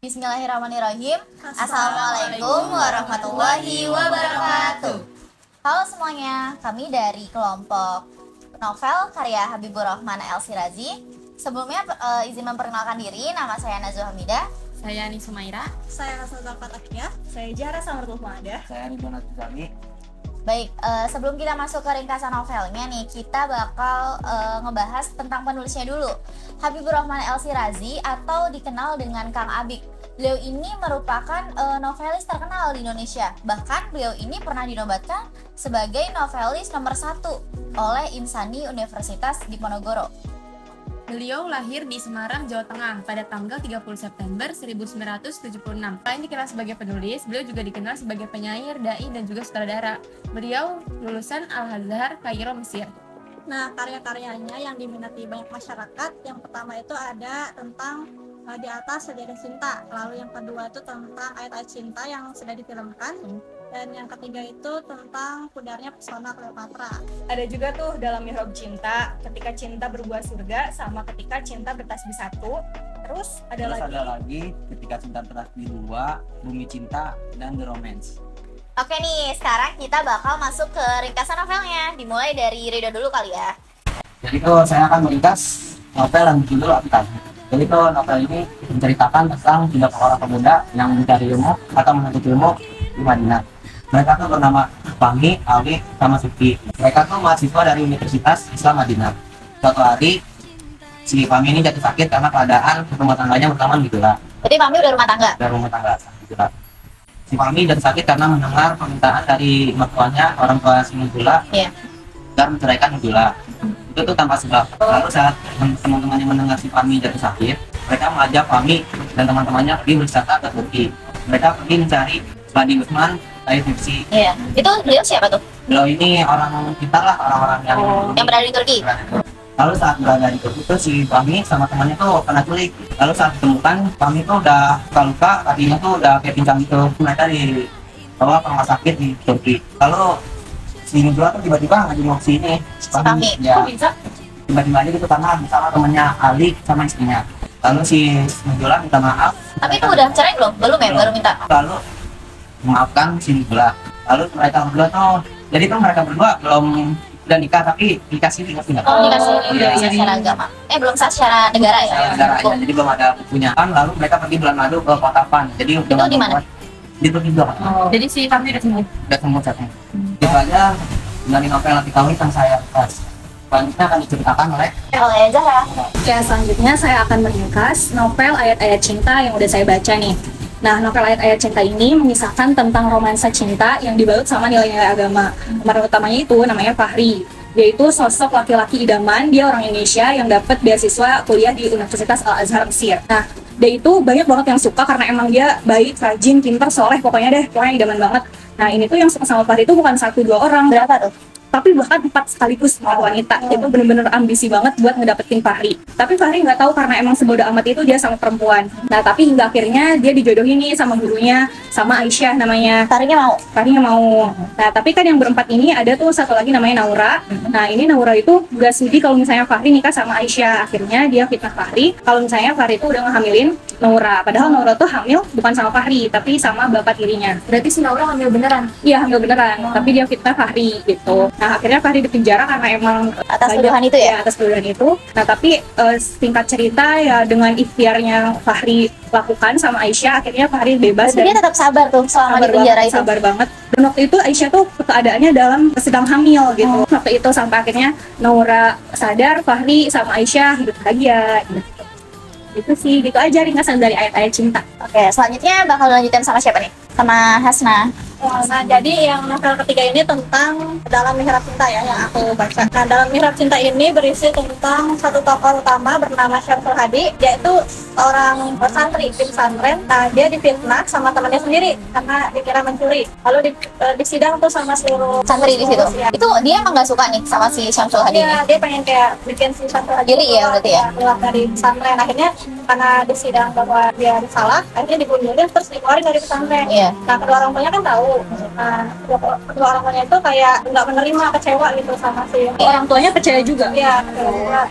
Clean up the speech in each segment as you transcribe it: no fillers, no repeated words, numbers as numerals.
Bismillahirrahmanirrahim. Assalamualaikum warahmatullahi wabarakatuh. Halo semuanya, kami dari kelompok novel karya Habibur Rahman El Sirazi. Sebelumnya izin memperkenalkan diri, nama saya Nazuh Hamidah. Saya Ani Sumaira. Saya Rasulullah Fatahiyah. Saya Jara Samarul Maada. Saya Ridwan Atizami. Baik, sebelum kita masuk ke ringkasan novelnya nih, kita bakal ngebahas tentang penulisnya dulu. Habibur Rahman El Sirazi atau dikenal dengan Kang Abik. Beliau ini merupakan novelis terkenal di Indonesia. Bahkan beliau ini pernah dinobatkan sebagai novelis nomor 1 oleh Insani Universitas Diponegoro. Beliau lahir di Semarang, Jawa Tengah pada tanggal 30 September 1976. Selain dikenal sebagai penulis, beliau juga dikenal sebagai penyair, dai, dan juga sutradara. Beliau lulusan Al-Azhar, Kairo, Mesir. Nah, karya-karyanya yang diminati banyak masyarakat, yang pertama itu ada tentang Di Atas Sejadah Cinta. Lalu yang kedua itu tentang ayat-ayat cinta yang sudah difilmkan. Dan yang ketiga itu tentang pudarnya pesona Cleopatra. Ada juga tuh dalam Mihrab Cinta, ketika cinta berbuah surga, sama ketika cinta bertasbih satu. Terus ada lagi ketika cinta bertasbih dua, Bumi Cinta, dan The Romance. Oke nih, sekarang kita bakal masuk ke ringkasan novelnya. Dimulai dari Ridho dulu kali ya. Jadi tuh saya akan meringkas novel yang berjudul Apitan. Jadi tuh novel ini menceritakan tentang 3 orang pemuda yang mencari ilmu atau menuntut ilmu di Madinah. Mereka tuh bernama Fahmi, Ali, sama Sufi. Mereka tuh mahasiswa dari Universitas Islam Madinah. Suatu hari, si Fahmi ini jatuh sakit karena keadaan rumah tangganya berteman gitulah. Berarti Fahmi udah rumah tangga? Dari rumah tangga gitulah. Si Fahmi jatuh sakit karena mendengar permintaan dari mertuanya, orang tua si Nujula, dan menceraikan Nujula. Itu tuh tanpa sebab. Lalu saat teman-temannya mendengar si Fahmi jatuh sakit, mereka mengajak Fahmi dan teman-temannya pergi berwisata ke Turki. Mereka pergi mencari Sladi Gusman, Said Nursi. Iya. Itu beliau siapa tuh? Beliau ini orang kita lah, orang-orang yang berada di Turki. Lalu saat berada di Turki itu si Fahmi sama temannya tuh kena culik. Lalu saat ditemukan, Fahmi tuh udah luka-luka, kakinya tuh udah kayak pincang gitu. Mereka dibawa ke rumah sakit di Turki. Lalu si Nujula tuh tiba-tiba ngajak si ini Fahmi. Ya, bisa? tiba-tiba aja gitu karena bersama temannya Ali sama istrinya. Lalu si Nujula minta maaf. Tapi itu udah cerai belum? Belum ya? Baru minta. Lalu memaafkan si Nujula. Lalu mereka berdua tuh, jadi tuh mereka berdua belum udah nikah tapi dikasih nggak? Oh, dikasih Iya, sah secara agama. Belum sah secara negara ya? Negara aja, jadi belum ada bukunya. Lalu mereka pergi bulan madu ke kota Van. Jadi Itu di mana? Di Turki juga. Jadi si Fahmi udah sembuh. Udah sembuh satunya. Itu aja dari novel Lati Kawin yang saya bahas. Selanjutnya akan diceritakan oleh Oleh Zahra. Oke, selanjutnya saya akan meringkas novel Ayat-Ayat Cinta yang udah saya baca nih. Nah, novel Ayat-Ayat Cinta ini mengisahkan tentang romansa cinta yang dibalut sama nilai-nilai agama. Pemeran utamanya itu namanya Fahri. Dia itu sosok laki-laki idaman, dia orang Indonesia yang dapat beasiswa kuliah di Universitas Al-Azhar Mesir. Nah, dia itu banyak banget yang suka karena emang dia baik, rajin, pintar, soleh, pokoknya idaman banget. Nah, ini tuh yang suka sama Fahri itu bukan 1-2 orang. Berapa tuh? Tapi bahkan 4 sekaligus wanita. Itu bener-bener ambisi banget buat ngedapetin Fahri. Tapi Fahri nggak tahu karena emang sebodoh amat itu dia sama perempuan. Nah, tapi hingga akhirnya dia dijodohin nih sama gurunya, sama Aisyah namanya. Fahrinya mau? Fahri nggak mau. Nah, tapi kan yang berempat ini ada tuh satu lagi namanya Naura. Nah, ini Naura itu nggak sudi kalau misalnya Fahri nikah sama Aisyah. Akhirnya dia fitnah Fahri kalau misalnya Fahri itu udah ngehamilin Naura. Padahal Naura tuh hamil bukan sama Fahri, tapi sama bapak tirinya. Berarti si Naura hamil beneran? Iya, hamil beneran. Tapi dia fitnah Fahri gitu. Nah, akhirnya Fahri dipenjara karena emang Atas tuduhan itu ya? Atas tuduhan itu. Nah, tapi singkat cerita ya dengan ikhtiarnya Fahri lakukan sama Aisyah, akhirnya Fahri bebas. Jadi dia tetap sabar tuh selama di penjara itu? Sabar banget. Dan waktu itu Aisyah tuh keadaannya dalam sedang hamil gitu. Waktu itu sampai akhirnya Naura sadar, Fahri sama Aisyah hidup bahagia gitu. Itu sih, gitu aja ringkasan dari Ayat-Ayat Cinta. Oke, selanjutnya bakal lanjutin sama siapa nih? Sama Hasna. Nah, jadi yang novel ketiga ini tentang Dalam Mihrab Cinta ya, yang aku baca. Nah, Dalam Mihrab Cinta ini berisi tentang satu tokoh utama bernama Syamsul Hadi. Dia itu seorang santri di pesantren. Nah, dia difitnah sama temannya sendiri karena dikira mencuri. Lalu disidang tuh sama seluruh Santri di situ. Ya. Itu dia emang nggak suka nih sama si Syamsul Hadi Iya, ini? dia pengen kayak bikin si Syamsul Hadi Iri ya berarti ya? keluar dari pesantren. Akhirnya karena disidang bahwa dia salah, akhirnya dibunuhin terus dikeluarin dari pesantren. Iya. Nah, kedua orang tuanya kan tahu. Nah, kedua orang tuanya itu kayak nggak menerima, kecewa gitu sama si Orang tuanya percaya juga. Iya, kecewa.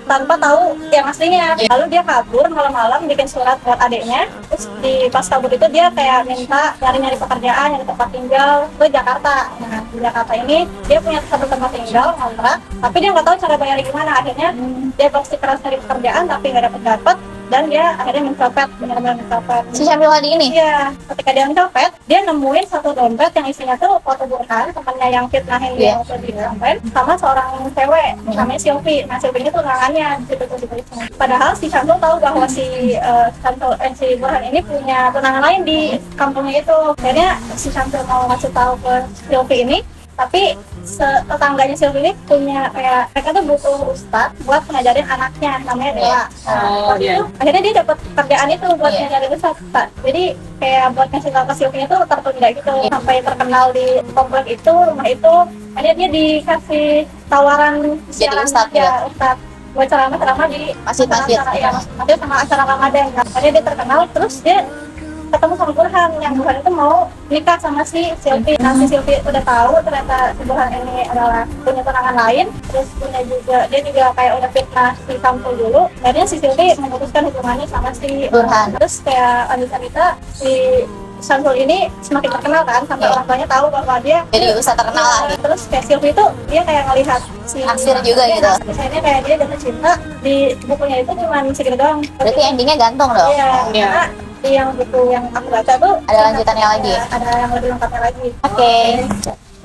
tanpa tahu yang aslinya. Lalu dia kabur malam-malam bikin surat buat adiknya. Terus di pas kabur itu dia kayak minta nyari-nyari pekerjaan, nyari tempat tinggal ke Jakarta. Nah di Jakarta ini dia punya satu tempat tinggal kontrak, tapi dia nggak tahu cara bayarnya gimana. Akhirnya dia bersikeras cari pekerjaan tapi nggak dapat, dan dia akhirnya mencopet, benar-benar mencopet. Si Syamsul Hadi ini? Iya, ketika dia mencopet, dia nemuin satu dompet yang isinya tuh foto Burhan, temannya yang fitnahin dia waktu di dompet, sama seorang cewek namanya Silvi. Nah Silvi ini tunangannya di situ tulisannya. Padahal si Syamsul tahu bahwa si Burhan ini punya tunangan lain di kampungnya itu. Akhirnya si Syamsul mau ngasih tahu ke Silvi ini, tapi tetangganya Silvi ini punya kayak mereka tuh butuh ustadz buat ngajarin anaknya namanya Dela. Waktu itu akhirnya dia dapat kerjaan itu buat ngajarin ustadz. Jadi kayak buat ngasih tahu ke Silvi itu tertunda gitu sampai terkenal di komplek itu, rumah itu. Akhirnya dia dikasih tawaran jadi siaran, ustadz ya ustadz buat ceramah di masjid-masjid. Masjid sama acara Ramadan. Akhirnya dia terkenal, terus dia ketemu sama Burhan, yang Burhan itu mau nikah sama si Silvi. Nah si Silvi udah tahu ternyata si Burhan ini adalah punya tunangan lain, terus punya juga dia juga kayak udah fitnah si Syamsul dulu. Akhirnya si Silvi memutuskan hubungannya sama si Burhan. Terus kayak lanjut cerita si Syamsul ini semakin terkenal kan, sampai orang tuanya tahu bahwa dia Jadi ustadz terkenal lah. Terus kayak Silvi itu dia kayak ngelihat si Naksir juga iya, gitu. Misalnya kayak dia jatuh cinta, di bukunya itu cuma segitu doang. Berarti endingnya gantung dong? Iya, karena di yang buku yang aku baca tuh Ada lanjutannya lagi? Ada yang lebih lengkapnya lagi. Oke.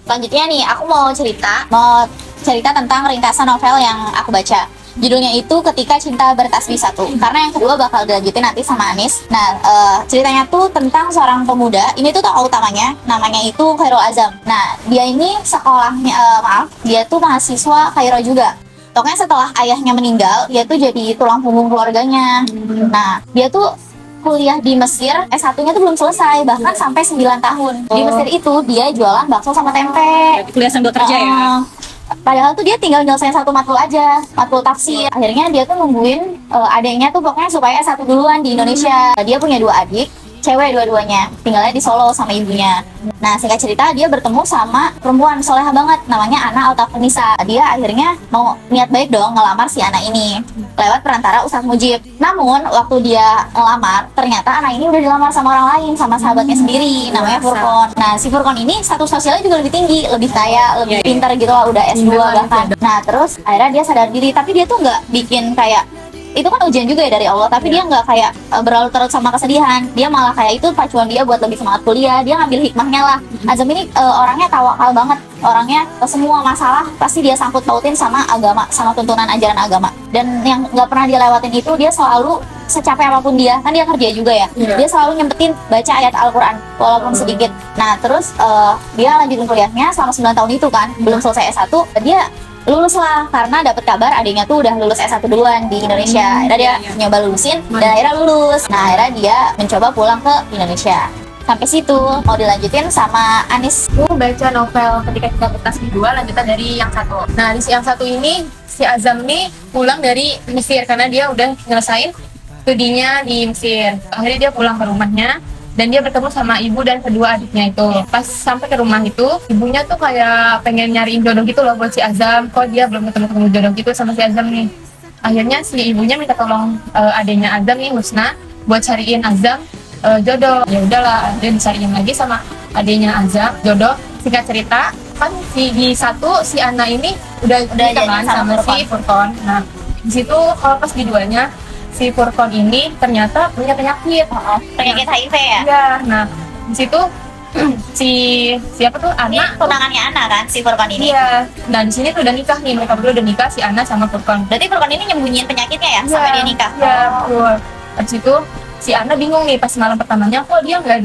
Selanjutnya nih, aku mau cerita tentang ringkasan novel yang aku baca. Judulnya itu Ketika Cinta Bertasbih Satu. Karena yang kedua bakal dilanjutin nanti sama Anis. Nah, ceritanya tuh tentang seorang pemuda. Ini tuh tokoh utamanya, namanya itu Khairul Azam. Nah, dia ini sekolahnya, dia tuh mahasiswa Khairo juga. Pokoknya setelah ayahnya meninggal, dia tuh jadi tulang punggung keluarganya. Nah, dia tuh kuliah di Mesir, S1-nya tuh belum selesai, bahkan sampai 9 tahun. Di Mesir itu dia jualan bakso sama tempe. Kuliah sambil kerja ya. Padahal tuh dia tinggal nyelesain satu matkul aja, matkul tafsir. Akhirnya dia tuh nungguin adiknya tuh pokoknya supaya S1 duluan di Indonesia. Dia punya 2 adik, cewek dua-duanya, tinggalnya di Solo sama ibunya. Nah, singkat cerita dia bertemu sama perempuan soleha banget, namanya Ana Altafunisa. Dia akhirnya mau niat baik dong ngelamar si Ana ini lewat perantara Ustadz Mujib. Namun waktu dia ngelamar, ternyata Ana ini udah dilamar sama orang lain, sama sahabatnya sendiri, namanya Furqon. Nah, si Furqon ini status sosialnya juga lebih tinggi, lebih kaya, lebih pintar gitu lah, udah S2 bahkan. Nah, terus akhirnya dia sadar diri, tapi dia tuh nggak bikin kayak itu kan ujian juga ya dari Allah, tapi dia nggak kayak berlarut-larut sama kesedihan. Dia malah kayak itu pacuan dia buat lebih semangat kuliah. Dia ngambil hikmahnya lah. Azam ini orangnya tawakal banget, orangnya semua masalah pasti dia sangkut pautin sama agama, sama tuntunan ajaran agama. Dan yang nggak pernah dia lewatin itu, dia selalu secapek apapun dia, kan dia kerja juga ya, dia selalu nyempetin baca ayat Al-Quran walaupun sedikit. Nah terus dia lanjutin kuliahnya selama 9 tahun itu kan, belum selesai S1, dia lulus lah karena dapat kabar adiknya tuh udah lulus S1 duluan di Indonesia. Akhirnya dia nyoba lulusin dan akhirnya lulus. Nah akhirnya dia mencoba pulang ke Indonesia. Sampai situ mau dilanjutin sama Anis. Aku baca novel Ketika Cinta Bertasbih 2 lanjutan dari yang satu. Nah di yang satu ini si Azam nih pulang dari Mesir karena dia udah nyelesain studinya di Mesir. Akhirnya dia pulang ke rumahnya dan dia bertemu sama ibu dan kedua adiknya itu. Pas sampai ke rumah itu, ibunya tuh kayak pengen nyariin jodoh gitu loh buat si Azam. Kok dia belum ketemu jodoh gitu sama si Azam nih. Akhirnya si ibunya minta tolong adiknya Azam nih, Husna, buat cariin Azam jodoh. Ya udahlah, dia dicariin lagi sama adiknya Azam jodoh. Singkat cerita, kan di satu si Ana ini udah nikah kan sama si Furqon. Nah, di situ kalau pas keduanya si Furqon ini ternyata punya penyakit HIV ya? Iya, nah di situ siapa tuh Ana, tunangannya Ana kan si Furqon ini. iya. Nah di sini tuh udah nikah nih, mereka berdua udah nikah, si Ana sama Furqon. Berarti Furqon ini nyembunyiin penyakitnya ya sampai dia nikah. Iya, betul. Habis itu si Ana bingung nih pas malam pertamanya, kok dia nggak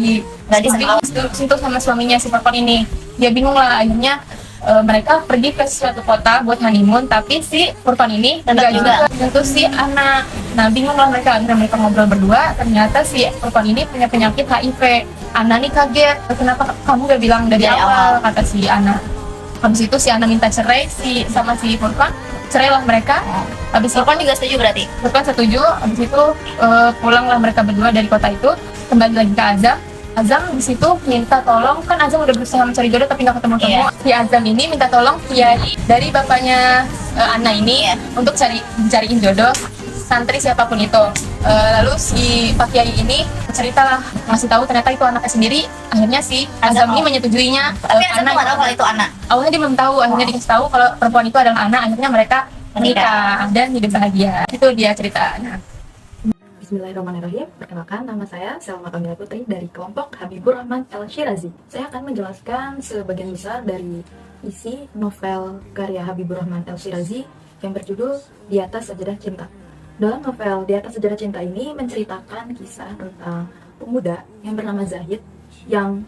disentuh sama suaminya si Furqon ini. Dia bingung lah, akhirnya mereka pergi ke suatu kota buat honeymoon, tapi si Furqon ini nggak juga menyentuh si Ana. Nah bingung lah mereka, akhirnya mereka ngobrol berdua, ternyata si Furqon ini punya penyakit HIV. Ana nih kaget, kenapa kamu gak bilang dari awal, kata si Ana. Habis itu si Ana minta cerai sama si Furqon, cerailah mereka. Habis Furqon juga setuju berarti? Furqon setuju, habis itu pulanglah mereka berdua dari kota itu, kembali lagi ke Azam. Azam di situ minta tolong, kan Azam udah berusaha mencari jodoh tapi nggak ketemu-temu. Si Azam ini minta tolong kiai dari bapaknya Ana ini untuk cariin jodoh santri siapapun itu. Lalu si Pak Kiai ini ceritalah, ngasih tahu ternyata itu anaknya sendiri. Akhirnya si Azam ini menyetujuinya. Tapi Azam Ana tuh nggak tahu kalau itu anak. awalnya dia belum tahu, akhirnya dikasih tahu kalau perempuan itu adalah anak. Akhirnya mereka menikah dan hidup bahagia. Itu dia ceritanya. Bismillahirrahmanirrahim. Perkenalkan, nama saya Selma Kamila Putri dari kelompok Habibur Rahman El-Shirazi. Saya akan menjelaskan sebagian besar dari isi novel karya Habibur Rahman El-Shirazi yang berjudul Di Atas Sajadah Cinta. Dalam novel Di Atas Sajadah Cinta ini menceritakan kisah tentang pemuda yang bernama Zahid yang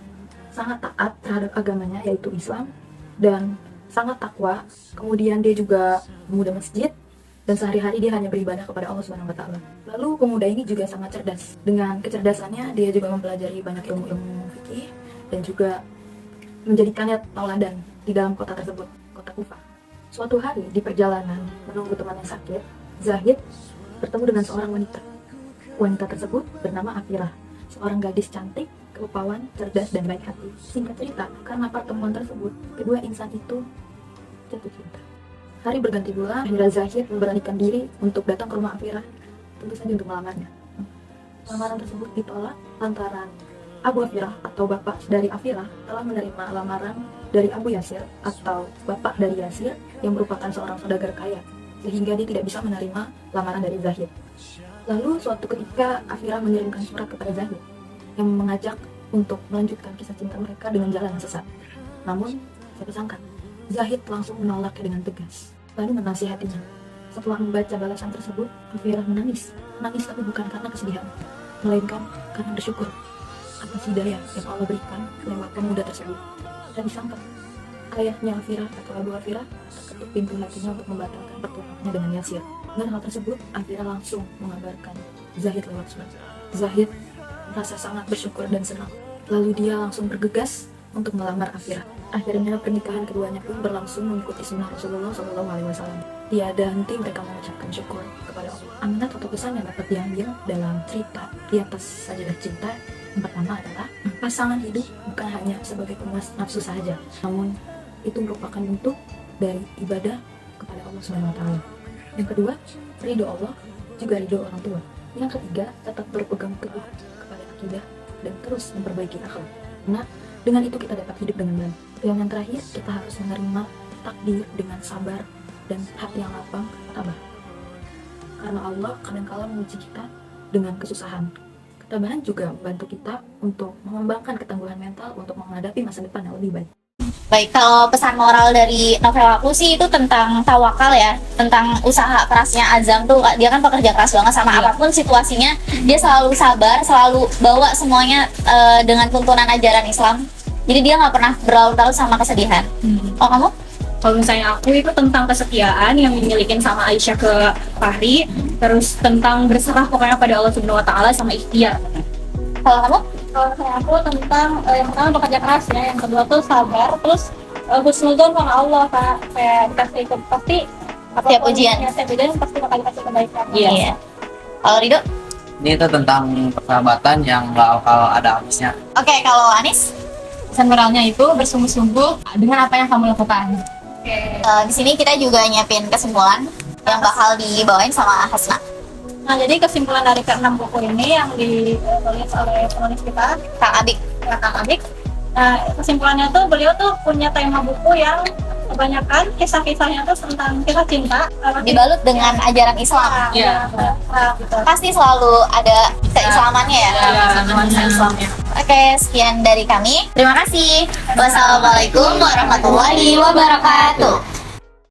sangat taat terhadap agamanya yaitu Islam dan sangat takwa. Kemudian dia juga pemuda masjid dan sehari-hari dia hanya beribadah kepada Allah Subhanahu wa taala. Lalu pemuda ini juga sangat cerdas. Dengan kecerdasannya dia juga mempelajari banyak ilmu-ilmu fikih dan juga menjadikannya tauladan di dalam kota tersebut, kota Kufah. Suatu hari di perjalanan menunggu temannya sakit, Zahid bertemu dengan seorang wanita. Wanita tersebut bernama Afirah, seorang gadis cantik, kerupawan, cerdas, dan baik hati. Singkat cerita, karena pertemuan tersebut, kedua insan itu jatuh cinta. Hari berganti bulan, akhirnya Zahid memberanikan diri untuk datang ke rumah Afirah, tentu saja untuk melamarnya. Lamaran tersebut ditolak lantaran Abu Afirah atau bapak dari Afirah telah menerima lamaran dari Abu Yasir atau bapak dari Yasir yang merupakan seorang saudagar kaya, sehingga dia tidak bisa menerima lamaran dari Zahid. Lalu suatu ketika Afirah mengirimkan surat kepada Zahid yang mengajak untuk melanjutkan kisah cinta mereka dengan jalan yang sesat. Namun, siapa sangka Zahid langsung menolaknya dengan tegas, lalu menasihatinya. Setelah membaca balasan tersebut, Afirah menangis. Menangis tapi bukan karena kesedihan, melainkan karena bersyukur atas hidayah yang Allah berikan lewat pemuda tersebut. Dan disangka ayahnya Afirah atau Abu Afirah terketuk pintu hatinya untuk membatalkan pertunangannya dengan Yasir. Dengan hal tersebut, Afirah langsung mengabarkan Zahid lewat surat. Zahid merasa sangat bersyukur dan senang. Lalu dia langsung bergegas untuk melamar Afirah. Akhirnya pernikahan keduanya pun berlangsung mengikuti sunnah Rasulullah SAW. Tiada henti mereka mengucapkan syukur kepada Allah. Amanat atau pesan yang dapat diambil dalam cerita Di Atas Sajadah Cinta yang pertama adalah pasangan hidup bukan hanya sebagai pemuas nafsu saja, namun itu merupakan bentuk dari ibadah kepada Allah SWT. Yang kedua, ridho Allah juga ridho orang tua. Yang ketiga, tetap berpegang teguh kepada akidah dan terus memperbaiki akhlak. Nah, dengan itu kita dapat hidup dengan baik. Yang terakhir, kita harus menerima takdir dengan sabar dan hati yang lapang, tabah. Karena Allah kadang-kala menguji kita dengan kesusahan. Ketabahan juga membantu kita untuk mengembangkan ketangguhan mental untuk menghadapi masa depan yang lebih baik. Baik, kalau pesan moral dari novel aku sih itu tentang tawakal ya, tentang usaha kerasnya Azam tuh. Dia kan pekerja keras banget sama apapun situasinya, dia selalu sabar, selalu bawa semuanya dengan tuntunan ajaran Islam. Jadi dia nggak pernah berlarut-larut sama kesedihan. Oh, kamu? Kalau misalnya aku itu tentang kesetiaan yang dimiliki sama Aisyah ke Fahri, terus tentang berserah pokoknya pada Allah Subhanahu wa taala sama ikhtiar. Kalau kamu? Kalau misalnya aku tentang yang pertama bekerja keras ya, yang kedua tuh sabar, terus husnudzon sama Allah, Kak. Kayak dikasih pasti Setiap ujian. Setiap ujian pasti bakal dikasih kebaikan. Iya. Kalau Rido? Ini tuh tentang persahabatan yang gak bakal ada habisnya. Oke, kalau Anis? Pesan moralnya itu bersungguh-sungguh dengan apa yang kamu lakukan. Di sini kita juga nyiapin kesimpulan yang bakal dibawain sama Hasna. Nah, jadi kesimpulan dari ke-6 buku ini yang ditulis oleh penulis kita, Kang Abik. Kang Abik. Nah, kesimpulannya tuh beliau tuh punya tema buku yang kebanyakan kisah-kisahnya tuh tentang kisah cinta Dibalut dengan ajaran Islam. Iya. Gitu. Pasti selalu ada keislamannya ya. Nuansa Islamnya. Oke, sekian dari kami. Terima kasih. Wassalamualaikum warahmatullahi wabarakatuh.